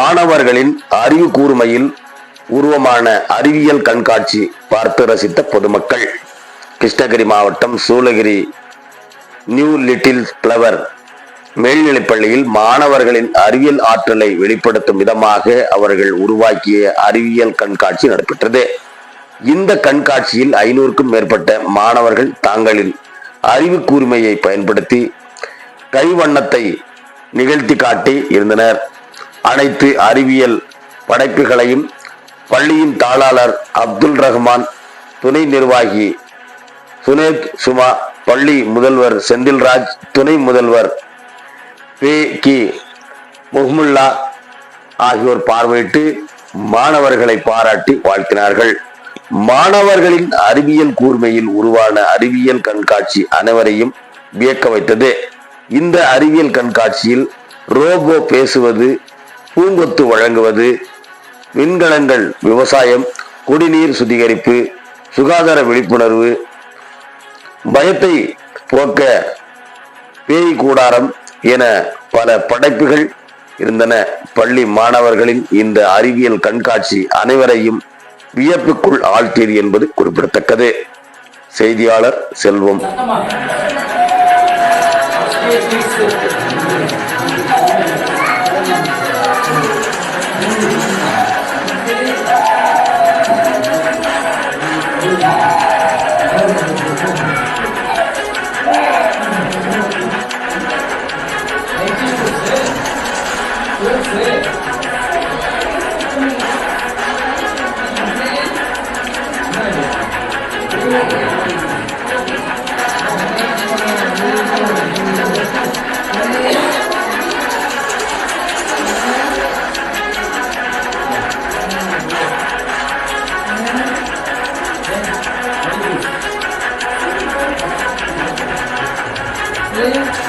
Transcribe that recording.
மாணவர்களின் அறிவு கூர்மையில் உருவமான அறிவியல் கண்காட்சி பார்த்து ரசித்த பொதுமக்கள். கிருஷ்ணகிரி மாவட்டம் சூளகிரி நியூ லிட்டில் பிளவர் மேல்நிலைப்பள்ளியில் மாணவர்களின் அறிவியல் ஆற்றலை வெளிப்படுத்தும் விதமாக அவர்கள் உருவாக்கிய அறிவியல் கண்காட்சி நடைபெற்றது. இந்த கண்காட்சியில் 500க்கும் மேற்பட்ட மாணவர்கள் தங்களின் அறிவு கூர்மையை பயன்படுத்தி கைவண்ணத்தை நிகழ்த்தி காட்டி இருந்தனர். அனைத்து அறிவியல் படைப்புகளையும் பள்ளியின் தாளாளர் அப்துல் ரஹ்மான், துணை நிர்வாகி சுனேத் சுமா, பள்ளி முதல்வர் செந்தில்ராஜ், துணை முதல்வர் கி முஹ்முல்லா ஆகியோர் பார்வையிட்டு மாணவர்களை பாராட்டி வாழ்த்தினார்கள். மாணவர்களின் அறிவியல் கூர்மையில் உருவான அறிவியல் கண்காட்சி அனைவரையும் வியக்க வைத்தது. இந்த அறிவியல் கண்காட்சியில் ரோபோ பேசுவது, பூங்கொத்து வழங்குவது, விண்கலங்கள், விவசாயம், குடிநீர் சுத்திகரிப்பு, சுகாதார விழிப்புணர்வு, பயத்தை போக்க பேய் கூடாரம் என பல படைப்புகள் இருந்தன. பள்ளி மாணவர்களின் இந்த அறிவியல் கண்காட்சி அனைவரையும் வியப்புக்குள் ஆழ்த்தியது என்பது குறிப்பிடத்தக்கது. செய்தியாளர் செல்வம். Yeah.